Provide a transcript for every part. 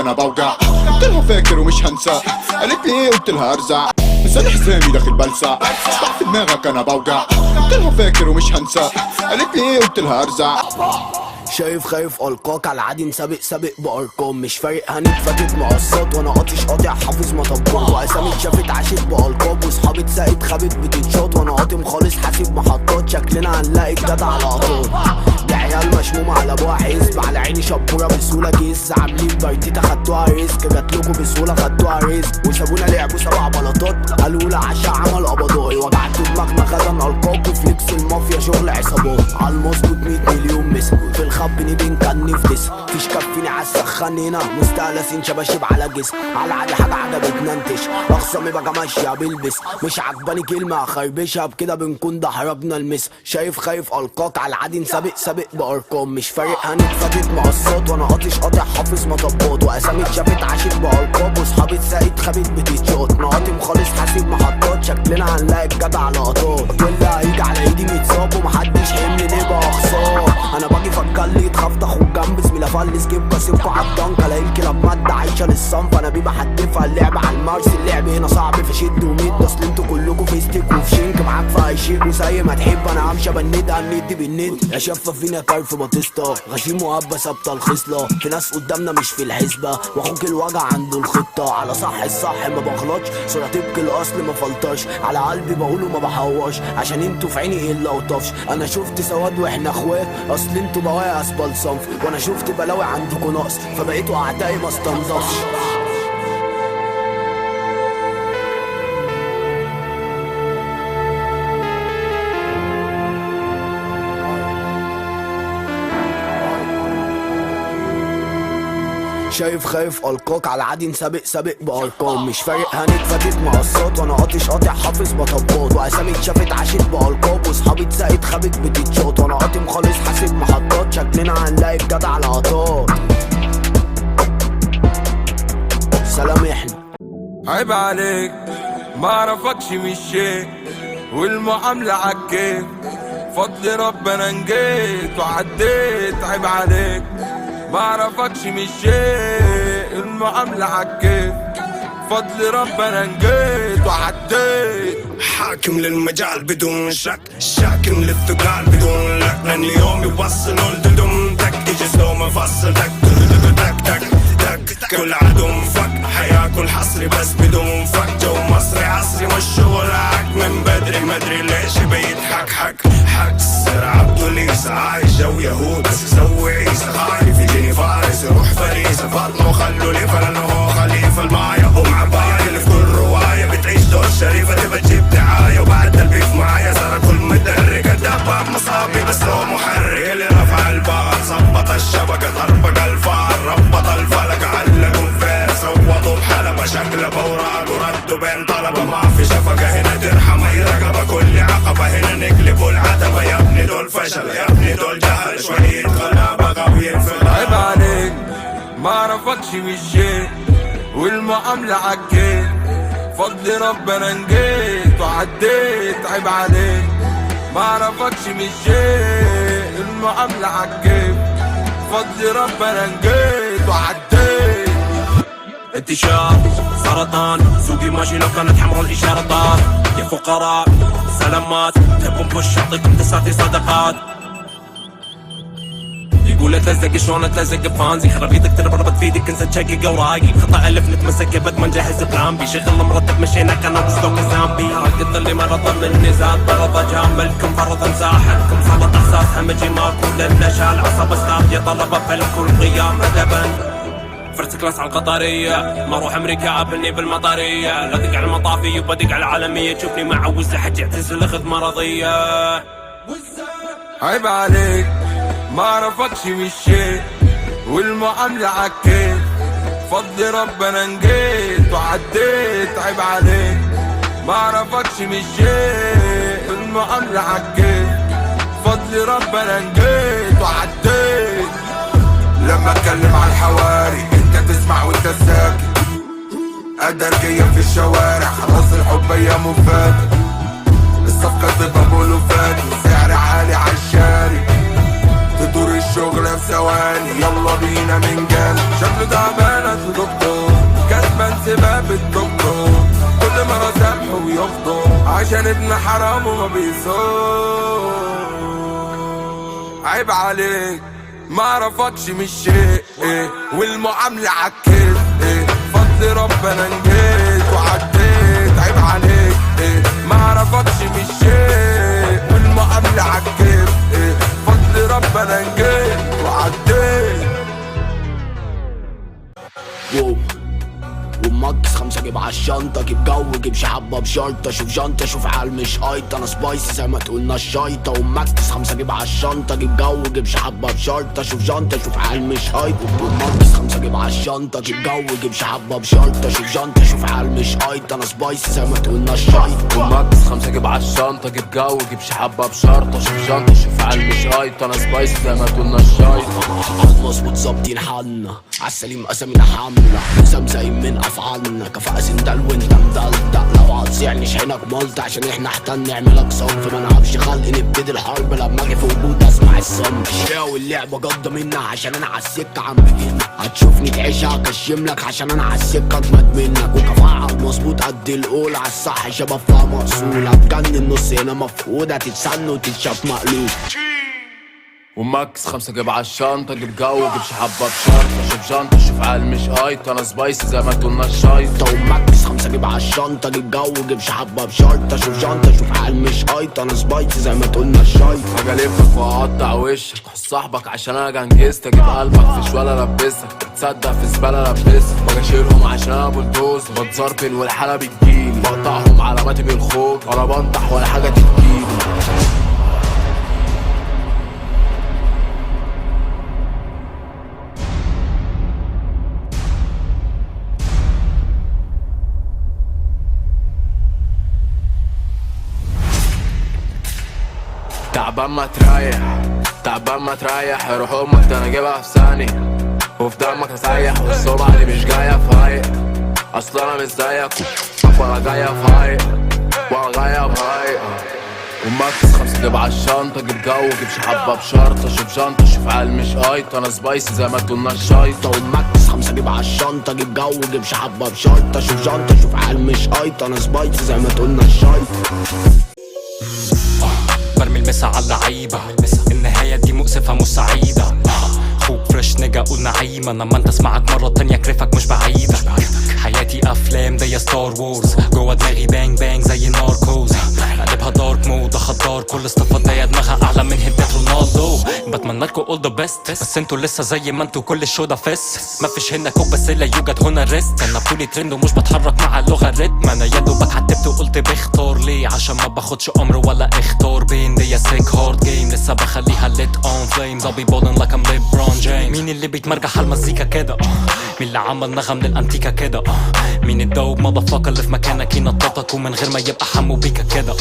انا بوجع. قلتلها فاكر ومش هنسى، قالت لي ايه قلتلها ارزع. لساني حزامي داخل بلسع، صح في دماغك انا بوجع. قلتلها فاكر ومش هنسى، قالت لي ايه قلتلها ارزع. شايف خايف القاك على العادي سابق بارقام، مش فارق هنتفاتت مقصات وانا قاطش قاطع حافظ مطبات، واسامي اتشافت عاشت بالقاب، وصحابي اتساقت خابت بتتشاط، وانا قاطم خالص حاسب محطات، شكلنا هنلاقي الجدع على قطار. دي عيال مشمومة على ابوها حزب، على عيني شبورة بسهولة كيس، عاملين بارتيتا خدتوها ريسك، جاتلكوا بسهولة خدتوها ريسك، وسابونا لعبوا 7 بلاطات، قالوا لا عشا عمل قبضاي، وجعت دماغنا خدنا القاك، وفليكس المافيا شغل عصابات، عالمظبوط 100 مليون مسك، في الخبني بنكني في دس، فيش كفيني عالسخان هنا، مستهلسين شباشب على جسم، على عادي حاجة عجبتنا انتش، اخصامي بقى ماشية بلبس، مش عجباني كلمة اخربشها، بكده بنكون دحرجنا المس، شايف خايف القاك على العادي سابق بارقام، مش فارق هنتفاتت مقصات، وانا قاطش قاطع حافظ مطبات، واسامي اتشافت عاشت بالقاب، وصحابي اتساقت خابت بتتشاط، نقاطم خالص حاسب محطات، شكلنا هنلاقي الجدع على قطار، كل هيجي على ايدي متصاب، ومحدش حمل نبقى اخسار، انا باجي فكرلي يتخاف تاخد جنب، زميلة فلس جيب كاسبكوا عالضنكة، الاقي الكلاب مادة عايشة للصنف، انا بيبقى حدفها اللعب على المارس، اللعب هنا صعب في شد وميد، اصل انتوا كلكوا في ستيك وفي شنك، معاك في اي شيء وزي ما تحب، انا همشي بند هنيدي بالند، يا شفة فينا كارف باتيستا، غشيم وهبة ثابتة الخصلة، في ناس قدامنا مش في الحسبة، واخوك الوجع عنده الخطة، على صح الصح ما بغلطش، صورة طبق الاصل ما فلترش، على قلبي بقوله ما بحورش، عشان انتوا في عيني الا وطفش، انا شفت سواد واحنا اخوات، اصل انتوا بواقي اسبال صنف، وانا شفت بلاوي عندكوا نقص، فبقيتوا اعدائي ما استنضفش. شايف خايف القاك على العادي سابق بارقام، مش فارق هنتفاتت مقصات، وانا قاطش قاطع حافظ مطبات، واسامي اتشافت عاشت بالقاب، وصحابي اتساقت خابت بتتشاط، وانا قاطم خالص حاسب محطات، شكلنا هنلاقي الجدع على قطار. سلام احنا. عيب عليك ما اعرفكش مش شيء، والمعاملة عالكيف، فضل ربنا نجيت وعديت، عيب عليك ما اعرفكش مش شيء، المعاملة عالكيف، فضل ربنا نجيت وعديت، حاكم للمجال بدون شك، شاكم للثقال بدون لك، لان يوم يوصلوا لدم تك، يجي سلو مفصل تك تك تك تك، كل عدو مفك، حياكل حصري بس بدون فك، جو مصري عصري مش شغلك، من بدري مدري ليش بيضحك حك سر عبدو ليس عايش جو يهود، بس سوي عيسى خايف يجيني فارس يروح فريسة، فاطمة وخلوا لي فلانه خليفة، المايا ام عباية اللي في كل رواية بتعيش دور شريفة، تبى تجيب دعاية، وبعد البيف معايا صار كل مدرك، الدباب مصابي بس لو محرك، اللي رفع البار ظبط الشبكة طربق الفار، ربط الفلك علقوا الفير، صوتوا بحلبة شقلب اوراق، وردوا بين طلبة ما في شفقة، هنا ترحم اي رقبة، كل عقبة هنا نقلبوا العتبة، يا ابني دول فشل يا ابني دول جهل، شوية غلابة قويين في الغابة. عيب عليك ما اعرفكش مش شيء، والمعاملة عالكيف، فضل ربنا نجيت وعديت، عيب عليك ما اعرفكش مش شيء، المعاملة عالكيف، فضل ربنا نجيت وعديت. انتشار سرطان سوقي ماشي لو كانت حمر الاشارة طار، يا فقراء سلامات تبون بوش اعطيكم تساتي صدقات، يقول اتلزق شلون اتلزق بفانزي، خرب يدك تربط فيدك انسى تشقق اوراقي، خطا الف نتمسك بد ما نجهز بلان بي، شغل مرتب مشينا كان وسلوك زامبي، رقد اللي مرض من النزال برضه جاملكم فرض مساحتكم، صلت احساس همجي ماكو لنا شال عصب استاذ يا طلبه فلكل قيام ادبا، فرست كلاس على القطرية، ما اروح امريكا ابني بالمطرية، لا دق على المطافي يبا دق على العالمية، تشوفني معوز لحج اعتزل اخذ مرضية. عيب عليك ما اعرفكش مش شيء، والمعاملة عالكيف، فضل ربنا نجيت وعديت، عيب عليك ما اعرفكش مش شيء، المعاملة عالكيف، فضل ربنا نجيت وعديت. لما اتكلم على الحواري انت تسمع وانت ساكت، ادرجية في الشوارع خلاص الحب ايامه فاتت، الصفقة تبقى بولوفات وسعر عالي عالشاري، تدور الشو الشغل في ثواني يلا بينا من جان شكله تعبان في دكتور كسبان سباب الدكتور كل مرة سامحه ويخطب عشان ابن حرام وما بيصوم عيب عليك ما عرفكش مش شيء والمعاملة عكيت فضل ربنا نجيت وعديت عيب عليك ما عرفكش مش شيء والمعاملة عكيت فضل ربنا نجيت وعديت ومكس 5 جيب عالشنطة جيب جو جيب شحبة بشرطة شوف جنطة شوف عال مش قايطة انا سبايسي زي ما تقولنا الشايطة ومكس 5 جيب عالشنطة جيب جو جيب شحبة بشرطة شوف جنطة شوف عال مش قايطة ومكس 5 جيب عالشنطة جيب جو جيب شحبة بشرطة شوف جنطة شوف عال مش قايطة انا سبايسي زي ما تقولنا الشايطة ومكس 5 جيب عالشنطة جيب جو جيب شحبة بشرطة شوف جنطة شوف عال مش قايطة انا سبايسي زي ما تقولنا الشايطة مظبوط ظابطين حالنا عالسليم قسمنا حملة زمزايم من افعالنا كفاءة سندل وانت مدلدق لو هتصيعني شحنك ملط عشان احنا احتن نعملك صنف ما نعرفش خلق نبتدي الحرب لما اجي في وجود اسمع الصمت الشاوي اللعبة جضة منها عشان انا عالسكة عم بجينا هتشوفني تعيشها هكشملك عشان انا عالسكة اجمد منك وكفاءة مظبوط قد الاولى عالصح شباب فيها مقصولة هتجنن النص هنا مفقودة هتتسن وتتشاف مقلوب وماكس 5 جيب عالشنطة جيب جو جيب شحبة بشرطة شوف جنطة شوف عال مش قايطة انا سبايسي زي ما تقولنا الشايطة وماكس 5 جيب عالشنطة جيب جو جيب شحبة بشرطة شوف جنطة شوف عال مش قايطة انا سبايسي زي ما تقولنا الشايطة حاجة الفك واقطع وشك حس صاحبك عشان انا جنجزت اجيب قلبك في شوالة لبسك تصدق في زبالة لبسك باجي اشيلهم عشان انا بلدوز بتزربل والحالة بتجيلي بقطعهم علاماتي بالخوف ولا بنطح ولا حاجة تجيلي تعبان ما تريح روح امك ده انا اجيبها في ثانية وفي دمك هسيح والسمعة دي مش جاية فايق اصل انا مش زيك ولا جاية فايق ولا جاية فايق وماكس 5 جيب عالشنطة جيب جو جيب شحبة بشرطة شوف جنطة شوف عال مش قايطة انا سبايسي زي ما تقولنا الشايطة وماكس 5 جيب عالشنطة جيب جو جيب شحبة بشرطة شوف جنطة شوف عال مش قايطة انا سبايسي زي ما تقولنا الشايطة برمي المسا على اللعيبة النهاية دي مؤسفة مش سعيدة خوك فريش نجا قول نعيمة لما انت اسمعك مرة تانية كرفك مش بعيدة حياتي افلام زي ستار وورز جوا دماغي بانج بانج زي ناركوز قلبها دارك مود خضار كل اصطفات دايا دماغها اعلى من هدات رونالدو بتمنى لكم all the best بس انتوا لسه زي ما انتوا كل الشو ده فس مفيش هنا كوك بس لا يوجد هنا ريست انا بطولي ترند ومش بتحرك مع اللغة الريتم انا يا دوبك عتبت وقلت بختار ليه عشان ما باخدش امر ولا اختار بين دي سيك هارد جيم لسه بخليها ليت اون فليمز I'll be ballin' like I'm LeBron James مين اللي بيتمرجح على المزيكا كده مين اللي عمل نغم للانتيكا كده مين الدوب مضافاك اللي في مكانك ينططك ومن غير ما يبقى حمو بيكا كده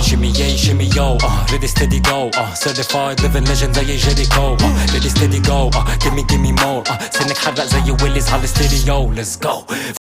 شيمي ياي شيمي يو ريدي ستيدي جو سيرتيفايد ليفن ليجند زي جيريكو ريدي ستيدي جو gimme more سنك حرق زي ويليز على الاستيريو let's go